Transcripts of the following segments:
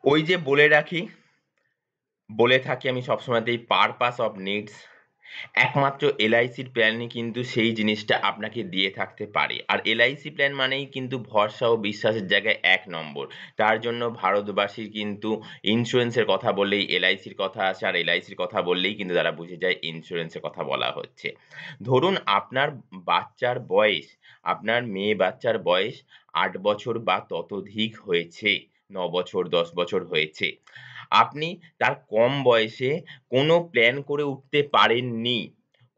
ওই যে বলে থাকি আমি সবসময়তেই পারপাস অফ নিডস একমাত্র এলআইসির প্ল্যানই কিন্তু সেই জিনিসটা আপনাকে দিয়ে থাকতে পারে। আর এলআইসি প্ল্যান মানেই কিন্তু ভরসা ও বিশ্বাসের জায়গায় ১ নম্বর। তার জন্য ভারতবাসীর কিন্তু ইন্স্যুরেন্সের কথা বললেই এলআইসির কথা আসে, আর এলআইসির কথা বললেই কিন্তু তারা বুঝে যায় ইন্স্যুরেন্সের কথা বলা হচ্ছে। ধরুন আপনার মেয়ে বাচ্চার বয়স ৮ বছর বা ততোধিক হয়েছে, ৯ বছর, ১০ বছর হয়েছে। আপনি তার কম বয়সে কোনো প্ল্যান করে উঠতে পারেননি।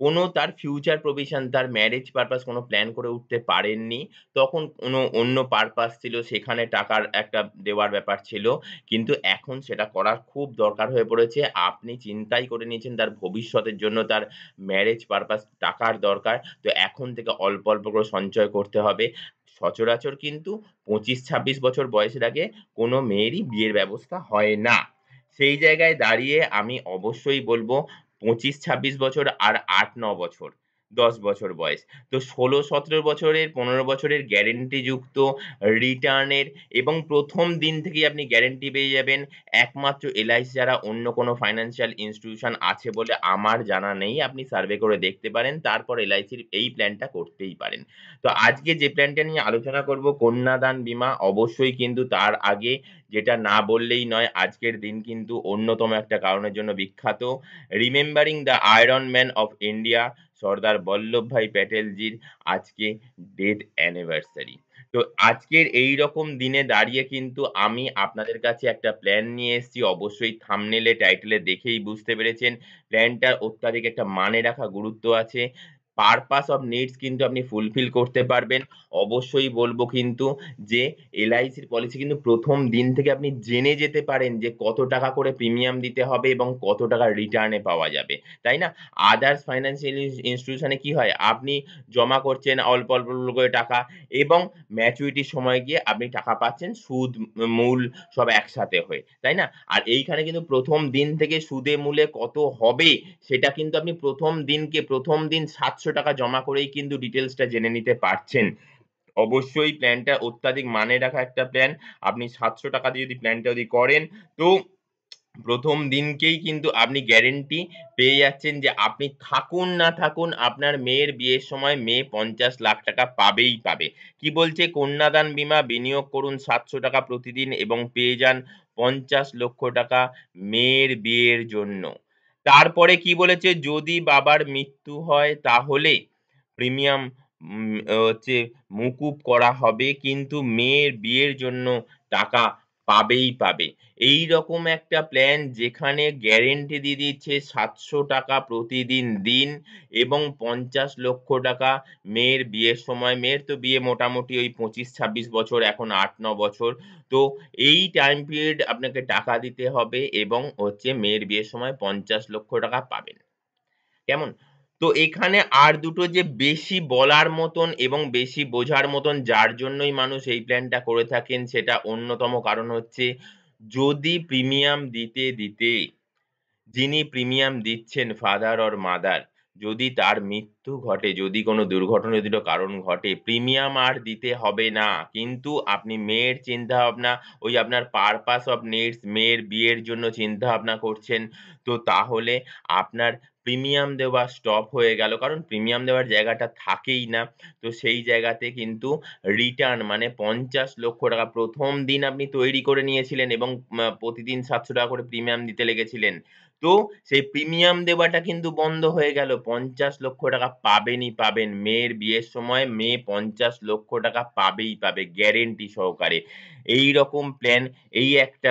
কোনো তার ফিউচার প্রভিশন তার ম্যারেজ পারপাস কোনো প্ল্যান করে উঠতে পারেননি। তখন কোনো অন্য পারপাস ছিল, সেখানে টাকার একটা দেওয়ার ব্যাপার ছিল। কিন্তু এখন সেটা করার খুব দরকার হয়ে পড়েছে। আপনি চিন্তাই করে নিয়েছেন তার ভবিষ্যতের জন্য তার ম্যারেজ পারপাস টাকার দরকার। তো এখন থেকে অল্প, অল্প করে সঞ্চয় করতে হবে। সচরাচর কিন্তু ২৫-২৬ বছর বয়সের আগে কোনো মেয়েরই বিয়ের ব্যবস্থা হয় না। সেই জায়গায় দাঁড়িয়ে আমি অবশ্যই বলব ২৫-২৬ বছর আর ৮-৯ বছর, ১০ বছর বয়স। তো ১৬-১৭ বছরের ১৫ বছরের গ্যারান্টিযুক্ত রিটার্নের এবং ১ম দিন থেকেই আপনি গ্যারান্টি পেয়ে যাবেন। একমাত্র এলআইসি ছাড়া অন্য কোনো ফাইন্যান্সিয়াল ইনস্টিটিউশন আছে বলে আমার জানা নেই। আপনি সার্ভে করে দেখতে পারেন। তারপর এলআইসির এই প্ল্যানটা করতেই পারেন। তো আজকে যে প্ল্যানটা নিয়ে আলোচনা করব কন্যাদান বীমা, অবশ্যই কিন্তু তার আগে যেটা না বললেই নয়, আজকের দিন কিন্তু অন্যতম একটা কারণের জন্য বিখ্যাত। Remembering the iron man of India Sardar Vallabhbhai প্যাটেলজির আজকে ডেথ অ্যানিভার্সারি। তো আজকের এইরকম দিনে দাঁড়িয়ে কিন্তু আমি আপনাদের কাছে একটা প্ল্যান নিয়ে এসেছি। অবশ্যই থাম্বনেইলে, টাইটেলে দেখেই বুঝতে পেরেছেন। প্ল্যানটার অত্যাধিক একটা মানে রাখা গুরুত্ব আছে। পারপাস অফ নিডস কিন্তু আপনি ফুলফিল করতে পারবেন। অবশ্যই বলব কিন্তু যে এলআইসির পলিসি কিন্তু ১ম দিন থেকে আপনি জেনে যেতে পারেন যে কত টাকা করে প্রিমিয়াম দিতে হবে এবং কত টাকা রিটার্নে পাওয়া যাবে। তাই না? আদার্স ফাইন্যান্সিয়াল ইনস্টিটিউশনে কি হয়? আপনি জমা করছেন অল্প, অল্প করে টাকা এবং ম্যাচুরিটির সময় গিয়ে আপনি টাকা পাচ্ছেন সুদ, মূল সব একসাথে হয়ে। তাই না? আর এইখানে কিন্তু ১ম দিন থেকে সুদে মূলে কত হবে সেটা কিন্তু আপনি ১ম দিন ৳৭০০ জমা করেই কিন্তু ডিটেইলসটা জেনে নিতে পারছেন। অবশ্যই প্ল্যানটা অত্যাধিক মানে রাখা একটা প্ল্যান। আপনি ৳৭০০ দিয়ে যদি প্ল্যানটা করেন, তো ১ম দিনকেই কিন্তু আপনি গ্যারান্টি পেয়ে যাচ্ছেন যে আপনি থাকুন না থাকুন আপনার মেয়ের বিয়ের সময় মেয়ে ৳৫০,০০,০০০ পাবেই পাবে। কি বলছে? কন্যাদান বীমা বিনিয়োগ করুন ৳৭০০ প্রতিদিন এবং পেয়ে যান ৳৫০,০০,০০০ মেয়ের বিয়ের জন্য। তারপরে কি বলেছে? যদি বাবার মৃত্যু হয় তাহলে প্রিমিয়াম উম হচ্ছে মুকুব করা হবে, কিন্তু মেয়ের বিয়ের জন্য টাকা পাবেই পাবে। এইরকম একটা প্ল্যান যেখানে গ্যারান্টি দিয়ে দিচ্ছে ৳৭০০ প্রতিদিন দিন এবং ৳৫০,০০,০০০ মেয়ের বিয়ের সময়। মেয়ের তো বিয়ে মোটামুটি ওই ২৫-২৬ বছর, এখন ৮-৯ বছর। তো এই টাইম পিরিয়ড আপনাকে টাকা দিতে হবে এবং হচ্ছে মেয়ের বিয়ের সময় ৳৫০,০০,০০০ পাবেন। কেমন? তো এখানে আর দুটো যে বেশি বলার মতন এবং বেশি বোঝার মতন যার জন্যই মানুষ এই প্ল্যানটা করে থাকেন, সেটা অন্যতম কারণ হচ্ছে যদি প্রিমিয়াম দিতে, দিতে যিনি প্রিমিয়াম দিচ্ছেন ফাদার অর মাদার, যদি তার মৃত্যু ঘটে, যদি কোনো দুর্ঘটনাজনিত কারণ ঘটে, প্রিমিয়াম আর দিতে হবে না। কিন্তু আপনি মেয়ের চিন্তাভাবনা, ওই আপনার পারপাস অফ নিডস মেয়ের বিয়ের জন্য চিন্তাভাবনা করছেন, তো তাহলে আপনার প্রিমিয়াম দেওয়া স্টপ হয়ে গেল। কারণ প্রিমিয়াম দেওয়ার জায়গাটা থাকেই না। তো সেই জায়গাতে কিন্তু রিটার্ন মানে ৳৫০,০০,০০০ ১ম দিন আপনি তৈরি করে নিয়েছিলেন এবং প্রতিদিন ৳৭০০ করে প্রিমিয়াম দিতে লেগেছিলেন। তো সেই প্রিমিয়াম দেওয়াটা কিন্তু বন্ধ হয়ে গেল। ৳৫০,০০,০০০ পাবেনই পাবেন। মেয়ের বিয়ের সময় মেয়ে ৳৫০,০০,০০০ পাবেই পাবে গ্যারান্টি সহকারে। এইরকম প্ল্যান, এই একটা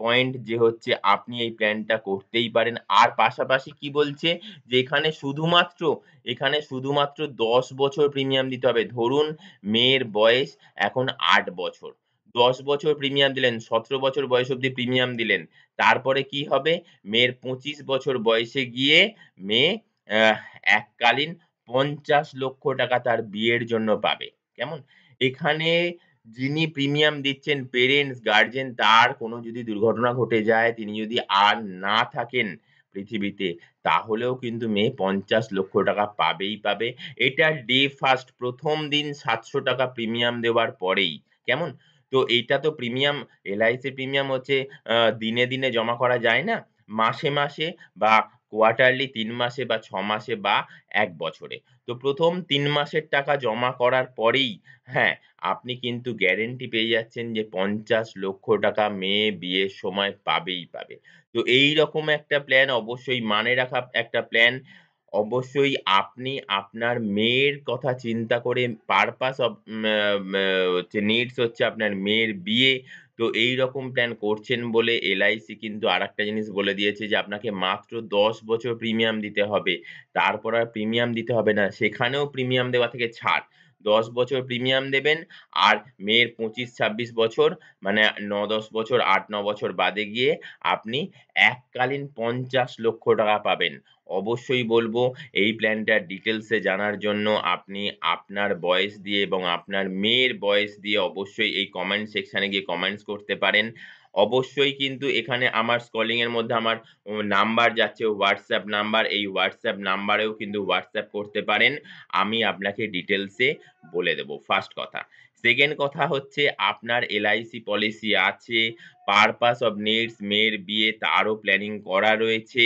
পয়েন্ট যে হচ্ছে আপনি এই প্ল্যানটা করতেই পারেন। আর পাশাপাশি কি বলছে যে এখানে শুধুমাত্র ১০ বছর প্রিমিয়াম দিতে হবে। ধরুন মেয়ের বয়স এখন ৮ বছর। ১০ বছর প্রিমিয়াম দিলেন, ১৭ বছর বয়স অব্দি প্রিমিয়াম দিলেন। তারপরে কি হবে? মেয়ের ২৫ বছর বয়সে গিয়ে মেয়ে এককালীন ৳৫০,০০,০০০ তার বিয়ের জন্য পাবে। কেমন? এখানে যিনি প্রিমিয়াম দিচ্ছেন পেরেন্টস, গার্ডিয়ান তার কোনো যদি দুর্ঘটনা ঘটে যায়, তিনি যদি আর না থাকেন পৃথিবীতে, তাহলেও কিন্তু মেয়ে ৳৫০,০০,০০০ পাবেই পাবে। এটা ডে ফার্স্ট ১ম দিন ৳৭০০ প্রিমিয়াম দেওয়ার পরেই। কেমন? তো এইটা তো প্রিমিয়াম LIC প্রিমিয়াম হচ্ছে দিনে, দিনে জমা করা যায় না। মাসে, মাসে বা কোয়ার্টারলি ৩ মাসে বা ৬ মাসে বা ১ বছরে। তো ১ম ৩ মাসের টাকা জমা করার পরেই হ্যাঁ, আপনি কিন্তু গ্যারান্টি পেয়ে যাচ্ছেন যে ৫০ লক্ষ টাকা মেয়ে বিয়ের সময় পাবেই পাবে। তো এইরকম একটা প্ল্যান অবশ্যই মানে রাখা একটা প্ল্যান অবশ্যই আপনি আপনার মেয়ের কথা চিন্তা করে পারপাস অফ ম্যা ম্যা হচ্ছে নিডস হচ্ছে আপনার মেয়ের বিয়ে। তো এইরকম প্ল্যান করছেন বলে LIC কিন্তু আরেকটা জিনিস বলে দিয়েছে যে আপনাকে মাত্র ১০ বছর প্রিমিয়াম দিতে হবে। তারপর আর প্রিমিয়াম দিতে হবে না। সেখানেও প্রিমিয়াম দেওয়া থেকে ছাড়। ১০ বছর প্রিমিয়াম দেবেন আর মেয়ের ২৫-২৬ বছর মানে ৯-১০ বছর ৮-৯ বছর বাদে গিয়ে আপনি এককালীন ৫০ লক্ষ টাকা পাবেন। অবশ্যই বলব এই প্ল্যানটার ডিটেইলস এ জানার জন্য আপনি আপনার বয়স দিয়ে এবং আপনার মেয়ের বয়স দিয়ে অবশ্যই এই কমেন্ট সেকশনে গিয়ে কমেন্টস করতে পারেন। অবশ্যই কিন্তু এখানে আমার স্ক্রলিং এর মধ্যে আমার নাম্বার যাচ্ছে WhatsApp নাম্বার। এই WhatsApp নাম্বারেও কিন্তু WhatsApp করতে পারেন। আমি আপনাকে ডিটেইলস এ বলে দেব ফার্স্ট কথা। সেকেন্ড কথা হচ্ছে আপনার LIC পলিসি আছে, পারপাস অফ নিডস মেয়ের বিয়ে তারও প্ল্যানিং করা রয়েছে।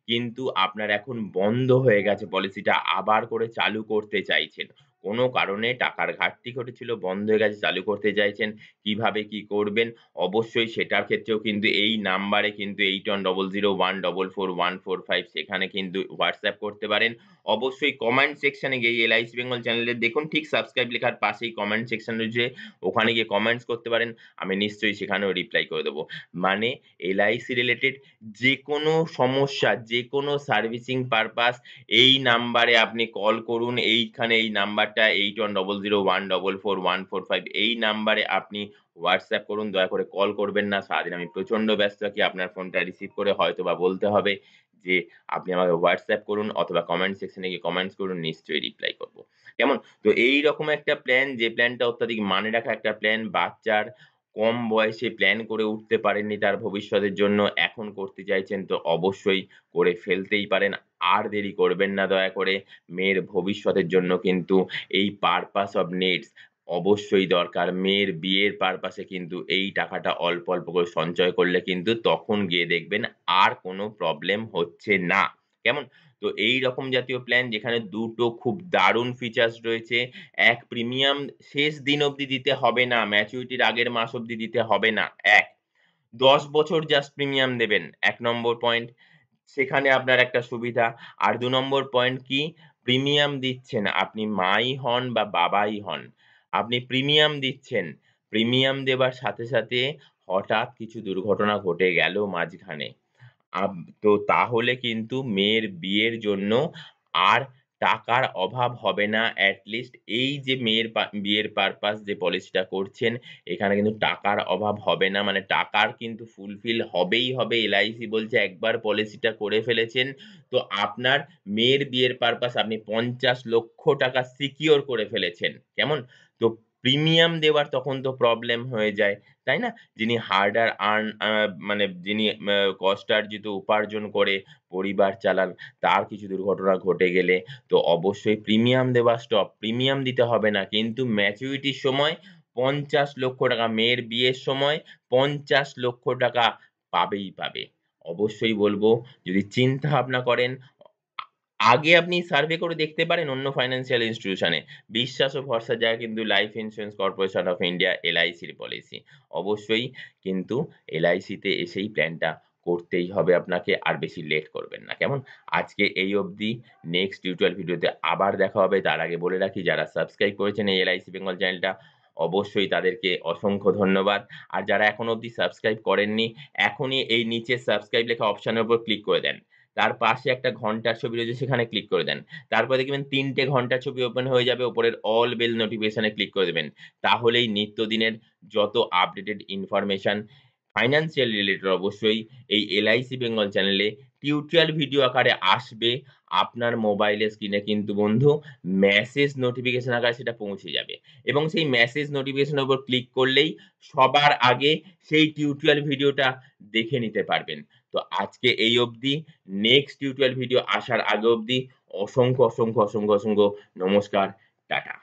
কিন্তু আপনার এখন বন্ধ হয়ে গেছে পলিসিটা আবার করে চালু করতে চাইছেন। কোনো কারণে টাকার ঘাটতি ঘটেছিল, বন্ধ হয়ে গেছে, চালু করতে চাইছেন। কিভাবে কি করবেন? অবশ্যই সেটার ক্ষেত্রেও কিন্তু এই নাম্বারে কিন্তু 8100144145 সেখানে কিন্তু WhatsApp করতে পারেন। অবশ্যই কমেন্ট সেকশনে গিয়ে এই LIC বেঙ্গল চ্যানেলে দেখুন ঠিক সাবস্ক্রাইব লেখার পাশেই কমেন্ট সেকশন রয়েছে। ওখানে গিয়ে কমেন্টস করতে পারেন। আমি নিশ্চয়ই সেখানেও রিপ্লাই করে দেব। মানে LIC রিলেটেড যেকোনো সমস্যা, যেকোনো সার্ভিসিং পারপাস এই নাম্বারে আপনি কল করুন। এইখানে এই নাম্বারটা 8100144145 এই নাম্বারে আপনি WhatsApp করুন। দয়া করে কল করবেন না। সারাদিন আমি প্রচন্ড ব্যস্ত থাকি। আপনার ফোনটা রিসিভ করে হয়তোবা বলতে হবে যে আপনি আমাকে WhatsApp করুন অথবা কমেন্ট সেকশনে গিয়ে কমেন্টস করুন। নিশ্চয়ই রিপ্লাই করব। কেমন? তো এইরকম একটা প্ল্যান যে প্ল্যানটা অত্যাধিক মানে রাখা একটা প্ল্যান বাচ্চার কম বয়সে প্ল্যান করে উঠতে পারেননি তার ভবিষ্যতের জন্য এখন করতে চাইছেন তো অবশ্যই করে ফেলতেই পারেন। আর দেরি করবেন না দয়া করে। মেয়ের ভবিষ্যতের জন্য কিন্তু এই পারপাস অফ নিডস অবশ্যই দরকার। মেয়ের বিয়ের পারপাসে কিন্তু এই টাকাটা অল্প, অল্প করে সঞ্চয় করলে কিন্তু তখন গিয়ে দেখবেন আর কোনো প্রবলেম হচ্ছে না। কেমন? তো এইরকম জাতীয় প্ল্যান যেখানে ২ টো খুব দারুণ ফিচার্স রয়েছে। এক প্রিমিয়াম শেষ দিন অবধি দিতে হবে না। ম্যাচুরিটির আগের মাস অবধি দিতে হবে না। ১ ১০ বছর জাস্ট প্রিমিয়াম দেবেন। ১ নম্বর পয়েন্ট। সেখানে আপনার একটা সুবিধা। আর ২ নম্বর পয়েন্ট কি? প্রিমিয়াম দিচ্ছেন আপনি মাই হন বা বাবাই হন। আপনি প্রিমিয়াম দিচ্ছেন। প্রিমিয়াম দেবার সাথে, সাথে হঠাৎ কিছু দুর্ঘটনা ঘটে গেল মাঝখানে। আব তো তাহলে কিন্তু মেয়ের বিয়ের জন্য আর টাকার অভাব হবে না। এট লিস্ট এই যে মেয়ের বিয়ের পারপাস যে পলিসিটা করছেন, এখানে কিন্তু টাকার অভাব হবে না। মানে টাকার কিন্তু ফুলফিল হবেই হবে। LIC বলছে একবার পলিসিটা করে ফেলেছেন, তো আপনার মেয়ের বিয়ের পারপাস আপনি ৫০ লক্ষ টাকা সিকিউর করে ফেলেছেন। কেমন? তো প্রিমিয়াম দেওয়ার তখন তো প্রবলেম হয়ে যায়। তাই না? যিনি হার্ডার আর্ন মানে যিনি কষ্টার্জিত উপার্জন করে পরিবার চালান, তার কিছু দুর্ঘটনা ঘটে গেলে তো অবশ্যই প্রিমিয়াম দেওয়া স্টপ। প্রিমিয়াম দিতে হবে না। কিন্তু ম্যাচুরিটির সময় ৫০ লক্ষ টাকা মেয়ের বিয়ের সময় ৫০ লক্ষ টাকা পাবেই পাবে। অবশ্যই বলব যদি চিন্তা ভাবনা করেন আগে আপনি সার্ভে করে দেখতে পারেন অন্য ফাইন্যান্সিয়াল ইনস্টিটিউশনে। বিশ্বাস ও ভরসার জায়গা কিন্তু life insurance corporation of India LIC র পলিসি। অবশ্যই কিন্তু LIC তে এসেই প্ল্যানটা করতেই হবে আপনাকে। আর বেশি লেট করবেন না। কেমন? আজকে এই অবধি। নেক্সট টিউটোরিয়াল ভিডিওতে আবার দেখা হবে। তার আগে বলে রাখি যারা সাবস্ক্রাইব করেছেন এই LIC বেঙ্গল চ্যানেলটা অবশ্যই তাদেরকে অসংখ্য ধন্যবাদ। আর যারা এখনো অবধি সাবস্ক্রাইব করেননি, এখনই এই নিচে সাবস্ক্রাইব লেখা অপশনের উপর ক্লিক করে দেন। তার পাশে একটা ঘন্টার ছবি রয়েছে সেখানে ক্লিক করে দেন। তারপরে দেখবেন ৩ টে ঘন্টার ছবি ওপেন হয়ে যাবে। উপরের অল বেল নোটিফিকেশন এ ক্লিক করে দিবেন। তাহলেই নিত্যদিনের যত আপডেটেড ইনফরমেশন ফাইন্যান্সিয়াল রিলেটেড অবশ্যই এই LIC বেঙ্গল চ্যানেলে টিউটোরিয়াল ভিডিও আকারে আসবে। আপনার মোবাইলের স্ক্রিনে কিন্তু বন্ধু মেসেজ নোটিফিকেশন আকারে সেটা পৌঁছে যাবে। এবং সেই মেসেজ নোটিফিকেশন এর উপর ক্লিক করলেই সবার আগে সেই টিউটোরিয়াল ভিডিওটা দেখে নিতে পারবেন। তো আজকে এই অবধি। নেক্সট টিউটোরিয়াল ভিডিও আসার আগে অবধি অসংখ্য, অসংখ্য, অসংখ্য, অসংখ্য নমস্কার। টাটা।